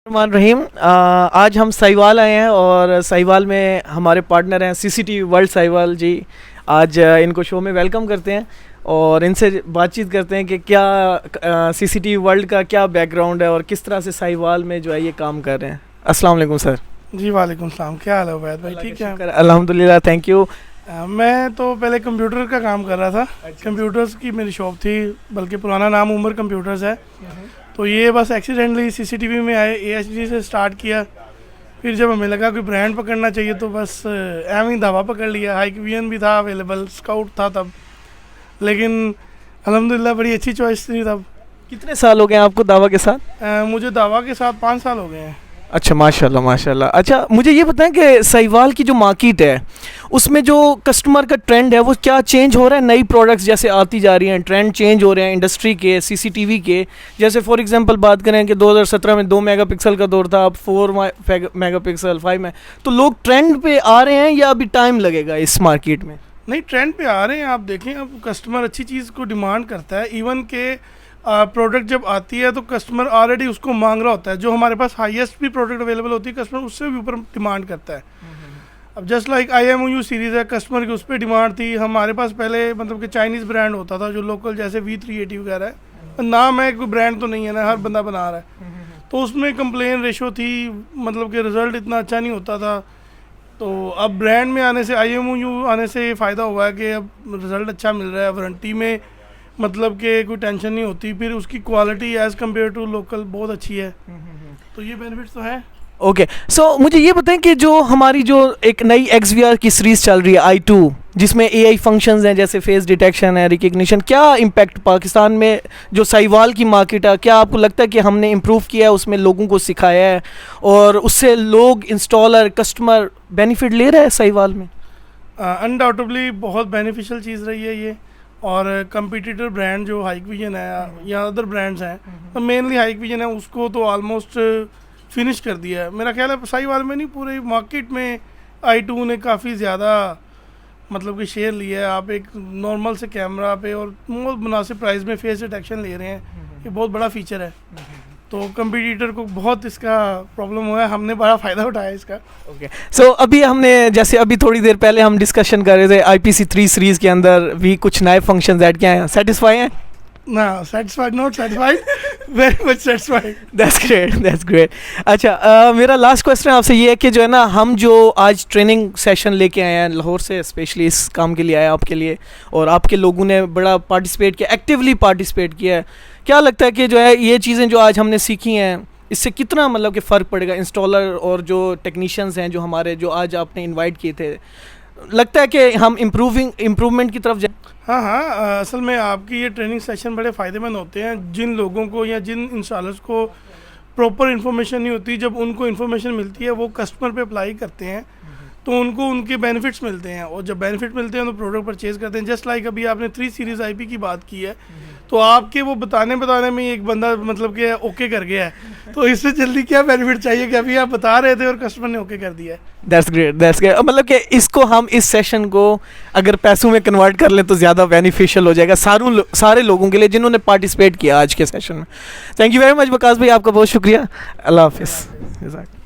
रहमान रहीम। आज हम साहिवाल आए हैं और साहिवाल में हमारे पार्टनर हैं सीसीटीवी वर्ल्ड साहिवाल जी। आज इनको शो में वेलकम करते हैं और इनसे बातचीत करते हैं कि क्या सीसीटीवी वर्ल्ड का क्या बैकग्राउंड है और किस तरह से साहिवाल में जो है ये काम कर रहे हैं। अस्सलाम वालेकुम सर। जी वालेकुम सलाम। क्या हाल है उबैद भाई? ठीक है अल्हम्दुलिल्लाह, थैंक यू। मैं तो पहले कंप्यूटर का काम कर रहा था। कंप्यूटर्स की मेरी शॉप थी, बल्कि पुराना नाम उमर कंप्यूटर्स है। तो ये बस एक्सीडेंटली सीसीटीवी में आए, एएचडी से स्टार्ट किया। फिर जब हमें लगा कोई ब्रांड पकड़ना चाहिए तो बस एम ही धावा पकड़ लिया। हाइकवियन भी था अवेलेबल, स्काउट था तब, लेकिन अल्हम्दुलिल्लाह बड़ी अच्छी चॉइस थी तब। कितने साल हो गए आपको दावा के साथ? मुझे दावा के साथ 5 साल हो गए हैं। अच्छा, माशाल्लाह माशाल्लाह। अच्छा, मुझे ये बताएं कि साहिवाल की जो मार्केट है उसमें जो कस्टमर का ट्रेंड है वो क्या चेंज हो रहा है? नई प्रोडक्ट्स जैसे आती जा रही हैं, ट्रेंड चेंज हो रहे हैं इंडस्ट्री के, सीसीटीवी के। जैसे फॉर एग्जांपल बात करें कि 2017 में 2 मेगापिक्सल का दौर था, अब 4 मेगापिक्सल 5 में। तो लोग ट्रेंड पे आ रहे हैं या अभी टाइम लगेगा इस मार्केट में? नहीं, ट्रेंड पे आ रहे हैं। आप देखें, अब कस्टमर अच्छी चीज़ को डिमांड करता है। इवन के प्रोडक्ट जब आती है तो कस्टमर ऑलरेडी उसको मांग रहा होता है। जो हमारे पास हाईएस्ट भी प्रोडक्ट अवेलेबल होती है, कस्टमर उससे भी ऊपर डिमांड करता है। अब जस्ट लाइक IMU सीरीज़ है, कस्टमर की उस पर डिमांड थी। हमारे पास पहले मतलब कि चाइनीज़ ब्रांड होता था जो लोकल, जैसे V380 वगैरह है, नाम है, कोई ब्रांड तो नहीं है ना, हर बंदा बना रहा है। तो उसमें कंप्लेन रेशो थी, मतलब कि रिज़ल्ट इतना अच्छा नहीं होता था। तो अब ब्रांड में आने से, IMU आने से फ़ायदा हुआ है कि अब रिज़ल्ट अच्छा मिल रहा है। वारंटी में मतलब कि कोई टेंशन नहीं होती। फिर उसकी quality as compare to local बहुत अच्छी है। तो ये बेनिफिट्स तो है। ओके, सो मुझे ये बताएं कि जो हमारी जो एक नई XVR की सीरीज़ चल रही है I2, जिसमें AI फंक्शंस हैं जैसे फेस डिटेक्शन है, रिकग्निशन, क्या इम्पैक्ट पाकिस्तान में जो साहिवाल की मार्केट है, क्या आपको लगता है कि हमने इम्प्रूव किया है, उसमें लोगों को सिखाया है और उससे लोग, इंस्टॉलर, कस्टमर बेनिफिट ले रहे हैं साहिवाल में? अनडाउटेबली बहुत बेनिफिशियल चीज़ रही है ये। और कंपटीटर ब्रांड जो हाइकविजन है या अदर ब्रांड्स हैं, तो मेनली हाइकविजन है, उसको तो ऑलमोस्ट फिनिश कर दिया है। मेरा ख्याल है साहिवाल में नहीं, पूरे मार्केट में I2 ने काफ़ी ज़्यादा मतलब कि शेयर लिया है। आप एक नॉर्मल से कैमरा पे और बहुत मुनासिब प्राइस में फेस डिटेक्शन ले रहे हैं, ये बहुत बड़ा फीचर है। तो कंपटीटर को बहुत इसका प्रॉब्लम हुआ है, हमने बड़ा फ़ायदा उठाया इसका। ओके, सो अभी हमने, जैसे अभी थोड़ी देर पहले हम डिस्कशन कर रहे थे, IPC3 सीरीज़ के अंदर भी कुछ नए फंक्शंस ऐड किए हैं। सेटिस्फाई हैं? ना, satisfied, not satisfied, very much satisfied. That's great. अच्छा, मेरा लास्ट क्वेश्चन आपसे ये है कि जो है ना, हम जो आज ट्रेनिंग सेशन लेके आए हैं लाहौर से, स्पेशली इस काम के लिए आए आपके लिए, और आपके लोगों ने बड़ा पार्टिसिपेट किया, एक्टिवली पार्टिसिपेट किया है। क्या लगता है कि जो है ये चीज़ें जो आज हमने सीखी हैं, इससे कितना मतलब कि फ़र्क पड़ेगा इंस्टॉलर और जो टेक्नीशियंस हैं जो हमारे, जो आज आपने इन्वाइट किए थे? लगता है कि हम इम्प्रूवमेंट की तरफ जाए? हाँ, असल में आपकी ये ट्रेनिंग सेशन बड़े फ़ायदेमंद होते हैं। जिन लोगों को या जिन इंस्टॉलर्स को प्रॉपर इन्फॉर्मेशन नहीं होती, जब उनको इन्फॉर्मेशन मिलती है वो कस्टमर पे अप्लाई करते हैं तो उनको उनके बेनिफिट्स मिलते हैं, और जब बेनिफिट मिलते हैं तो प्रोडक्ट परचेज़ करते हैं। जस्ट लाइक अभी आपने 3 सीरीज़ IP की बात की है, तो आपके वो बताने में एक बंदा मतलब कि ओके कर गया है, तो इससे जल्दी क्या बेनिफिट चाहिए कि अभी आप बता रहे थे और कस्टमर ने ओके कर दिया है। That's great. मतलब कि इसको हम, इस सेशन को अगर पैसों में कन्वर्ट कर लें तो ज़्यादा बेनिफिशियल हो जाएगा सारे लोगों के लिए जिन्होंने पार्टिसिपेट किया आज के सेशन में। Thank you very much Waqas भाई, आपका बहुत शुक्रिया। अल्लाह हाफिज़।